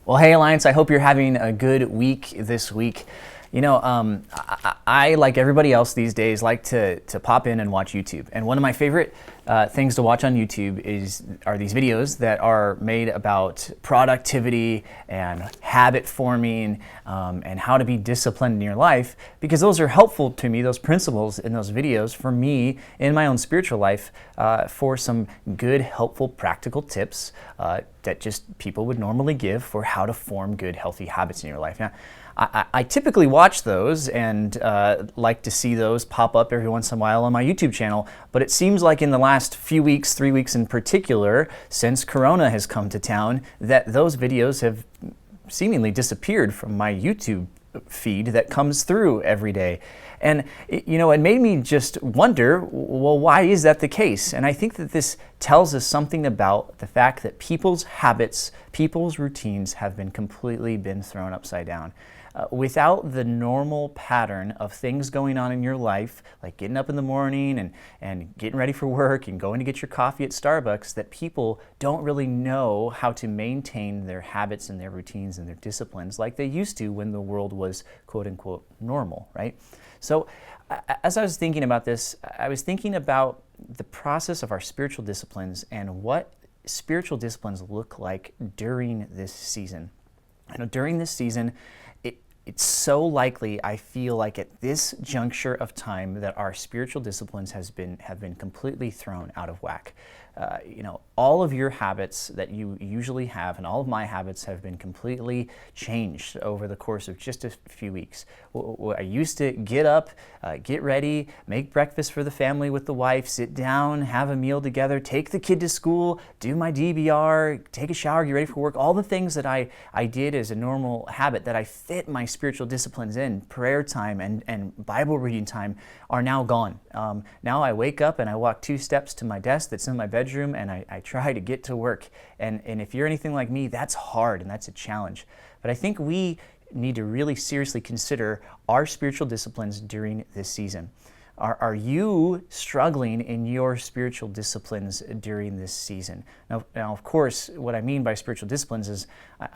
Well, hey, Alliance, I hope you're having a good week this week. I, like everybody else these days, like to pop in and watch YouTube. And one of my favorite things to watch on YouTube are these videos that are made about productivity and habit forming and how to be disciplined in your life, because those are helpful to me, those principles in those videos, for me in my own spiritual life, for some good, helpful, practical tips that just people would normally give for how to form good, healthy habits in your life. Now, I typically watch those and like to see those pop up every once in a while on my YouTube channel, but it seems like in the last few weeks, 3 weeks in particular, since Corona has come to town, that those videos have seemingly disappeared from my YouTube feed that comes through every day. And it made me just wonder, well, why is that the case? And I think that this tells us something about the fact that people's habits, people's routines have been completely thrown upside down. Without the normal pattern of things going on in your life, like getting up in the morning and getting ready for work and going to get your coffee at Starbucks, that people don't really know how to maintain their habits and their routines and their disciplines like they used to when the world was quote unquote normal, right? So as I was thinking about this, I was thinking about the process of our spiritual disciplines and what spiritual disciplines look like during this season. During this season, it's so likely, I feel like at this juncture of time, that our spiritual disciplines have been completely thrown out of whack. All of your habits that you usually have and all of my habits have been completely changed over the course of just a few weeks. I used to get up, get ready, make breakfast for the family with the wife, sit down, have a meal together, take the kid to school, do my DBR, take a shower, get ready for work, all the things that I did as a normal habit that I fit my spiritual disciplines in, prayer time and Bible reading time, are now gone. Now I wake up and I walk 2 steps to my desk that's in my bedroom and I try to get to work. And if you're anything like me, that's hard and that's a challenge. But I think we need to really seriously consider our spiritual disciplines during this season. Are you struggling in your spiritual disciplines during this season? Now, of course, what I mean by spiritual disciplines is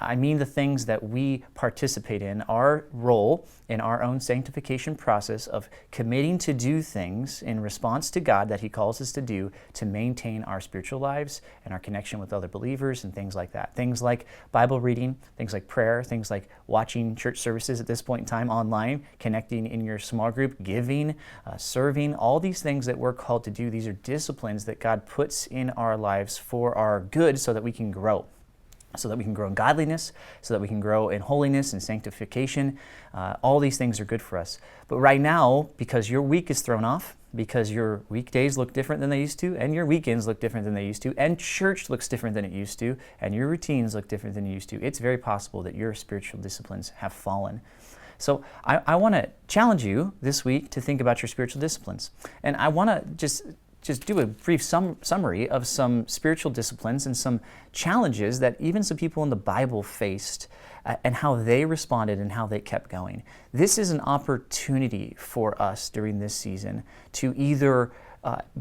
I mean the things that we participate in, our role in our own sanctification process of committing to do things in response to God that He calls us to do to maintain our spiritual lives and our connection with other believers and things like that. Things like Bible reading, things like prayer, things like watching church services at this point in time online, connecting in your small group, giving, serving, all these things that we're called to do. These are disciplines that God puts in our lives for our good so that we can grow. So that we can grow in godliness, so that we can grow in holiness and sanctification. All these things are good for us. But right now, because your week is thrown off, because your weekdays look different than they used to, and your weekends look different than they used to, and church looks different than it used to, and your routines look different than you used to, it's very possible that your spiritual disciplines have fallen. So I want to challenge you this week to think about your spiritual disciplines. And I want to just do a brief summary of some spiritual disciplines and some challenges that even some people in the Bible faced and how they responded and how they kept going. This is an opportunity for us during this season to either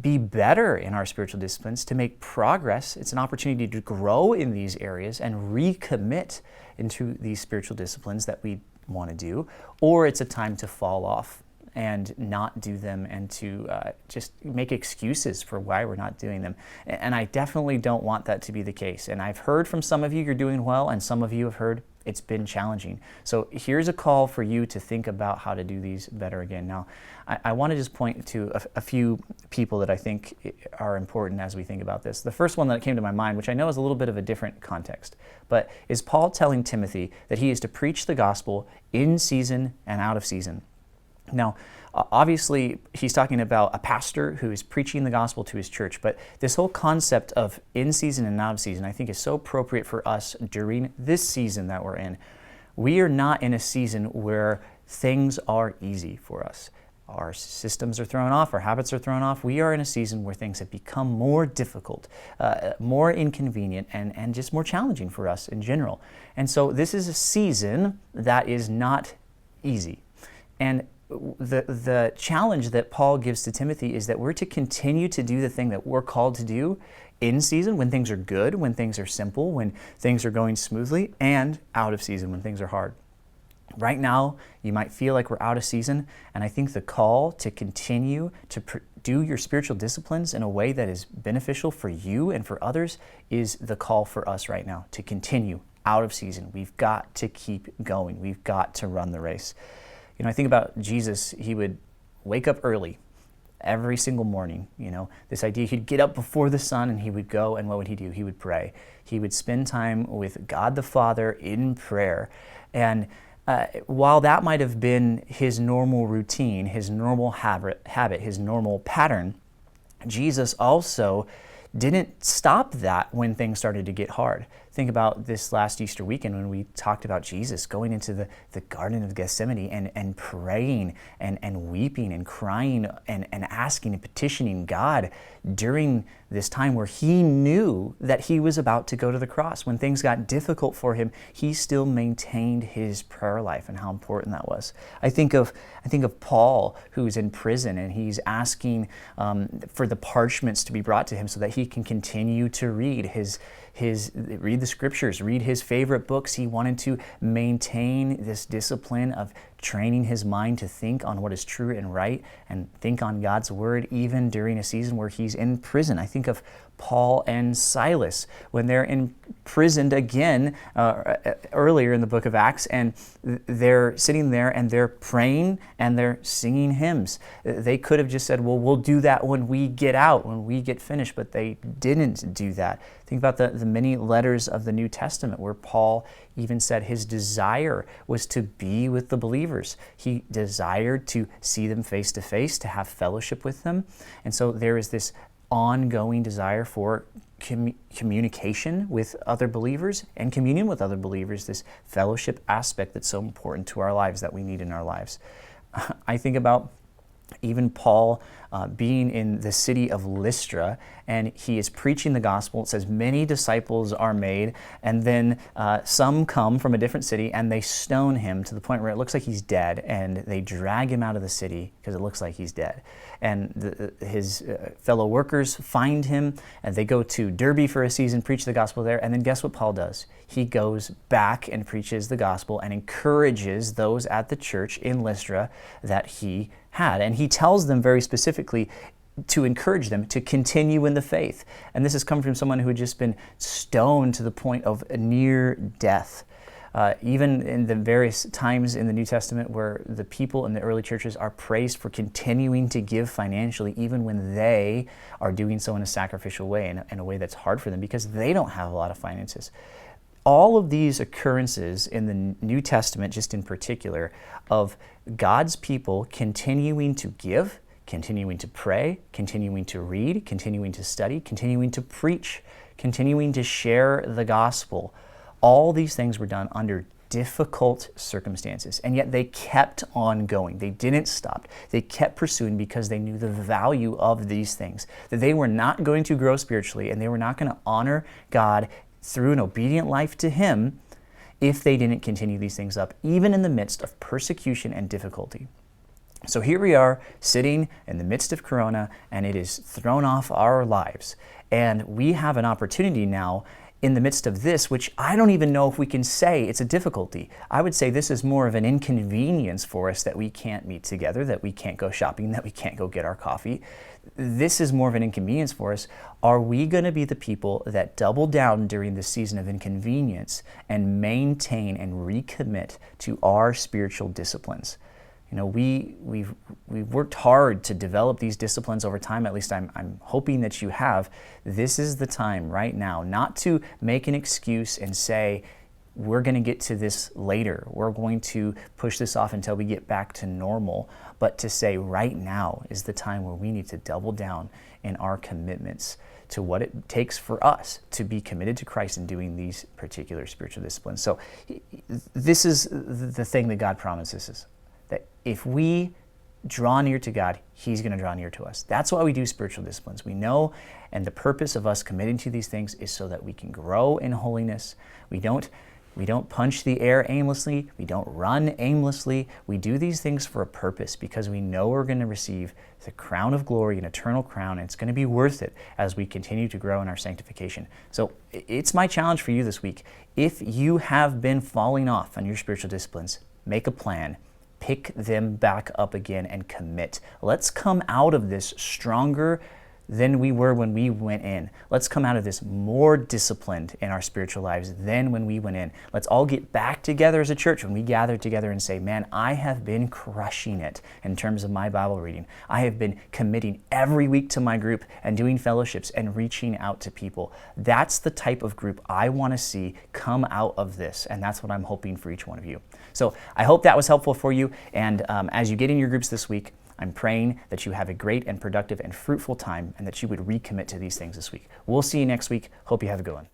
be better in our spiritual disciplines, to make progress. It's an opportunity to grow in these areas and recommit into these spiritual disciplines that we want to do, or it's a time to fall off and not do them and to just make excuses for why we're not doing them. And I definitely don't want that to be the case. And I've heard from some of you you're doing well, and some of you have heard it's been challenging. So here's a call for you to think about how to do these better again. Now, I want to just point to a few people that I think are important as we think about this. The first one that came to my mind, which I know is a little bit of a different context, but is Paul telling Timothy that he is to preach the gospel in season and out of season. Now, obviously, he's talking about a pastor who is preaching the gospel to his church, but this whole concept of in season and out of season, I think, is so appropriate for us during this season that we're in. We are not in a season where things are easy for us. Our systems are thrown off, our habits are thrown off. We are in a season where things have become more difficult, more inconvenient, and just more challenging for us in general. And so this is a season that is not easy. And the challenge that Paul gives to Timothy is that we're to continue to do the thing that we're called to do in season when things are good, when things are simple, when things are going smoothly, and out of season when things are hard. Right now, you might feel like we're out of season, and I think the call to continue to do your spiritual disciplines in a way that is beneficial for you and for others is the call for us right now to continue out of season. We've got to keep going. We've got to run the race. You know, I think about Jesus. He would wake up early every single morning. You know, this idea he'd get up before the sun and he would go, and what would he do? He would pray. He would spend time with God the Father in prayer. And while that might have been his normal routine, his normal habit, his normal pattern, Jesus also didn't stop that when things started to get hard. Think about this last Easter weekend when we talked about Jesus going into the Garden of Gethsemane and praying and weeping and crying and asking and petitioning God during this time where he knew that he was about to go to the cross. When things got difficult for him, he still maintained his prayer life and how important that was. I think of Paul, who's in prison, and he's asking for the parchments to be brought to him so that he can continue to read read the scriptures, read his favorite books. He wanted to maintain this discipline of training his mind to think on what is true and right and think on God's word even during a season where he's in prison. I think of Paul and Silas when they're imprisoned again earlier in the book of Acts, and they're sitting there and they're praying and they're singing hymns. They could have just said, well, we'll do that when we get out, when we get finished, but they didn't do that. Think about the many letters of the New Testament where Paul even said his desire was to be with the believers. He desired to see them face to face, to have fellowship with them. And so there is this ongoing desire for communication with other believers and communion with other believers, this fellowship aspect that's so important to our lives, that we need in our lives. I think about even Paul being in the city of Lystra, and he is preaching the gospel. It says many disciples are made, and then some come from a different city and they stone him to the point where it looks like he's dead, and they drag him out of the city because it looks like he's dead. And his fellow workers find him, and they go to Derby for a season, preach the gospel there, and then guess what Paul does? He goes back and preaches the gospel and encourages those at the church in Lystra that he had. And he tells them very specifically to encourage them to continue in the faith. And this has come from someone who had just been stoned to the point of near death. Even in the various times in the New Testament where the people in the early churches are praised for continuing to give financially, even when they are doing so in a sacrificial way, in a way that's hard for them because they don't have a lot of finances. All of these occurrences in the New Testament, just in particular, of God's people continuing to give, continuing to pray, continuing to read, continuing to study, continuing to preach, continuing to share the gospel. All these things were done under difficult circumstances, and yet they kept on going. They didn't stop. They kept pursuing because they knew the value of these things, that they were not going to grow spiritually and they were not going to honor God through an obedient life to Him if they didn't continue these things up, even in the midst of persecution and difficulty. So here we are sitting in the midst of Corona, and it is thrown off our lives. And we have an opportunity now in the midst of this, which I don't even know if we can say it's a difficulty. I would say this is more of an inconvenience for us, that we can't meet together, that we can't go shopping, that we can't go get our coffee. This is more of an inconvenience for us. Are we going to be the people that double down during this season of inconvenience and maintain and recommit to our spiritual disciplines? You know, we've worked hard to develop these disciplines over time. At least I'm hoping that you have. This is the time right now, not to make an excuse and say, we're going to get to this later. We're going to push this off until we get back to normal. But to say right now is the time where we need to double down in our commitments to what it takes for us to be committed to Christ in doing these particular spiritual disciplines. So this is the thing that God promises us, that if we draw near to God, He's going to draw near to us. That's why we do spiritual disciplines. We know, and the purpose of us committing to these things is so that we can grow in holiness. We don't We don't punch the air aimlessly. We don't run aimlessly. We do these things for a purpose because we know we're going to receive the crown of glory, an eternal crown, and it's going to be worth it as we continue to grow in our sanctification. So it's my challenge for you this week. If you have been falling off on your spiritual disciplines, make a plan. Pick them back up again and commit. Let's come out of this stronger than we were when we went in. Let's come out of this more disciplined in our spiritual lives than when we went in. Let's all get back together as a church when we gather together and say, man, I have been crushing it in terms of my Bible reading. I have been committing every week to my group and doing fellowships and reaching out to people. That's the type of group I want to see come out of this, and that's what I'm hoping for each one of you. So I hope that was helpful for you, and as you get in your groups this week, I'm praying that you have a great and productive and fruitful time and that you would recommit to these things this week. We'll see you next week. Hope you have a good one.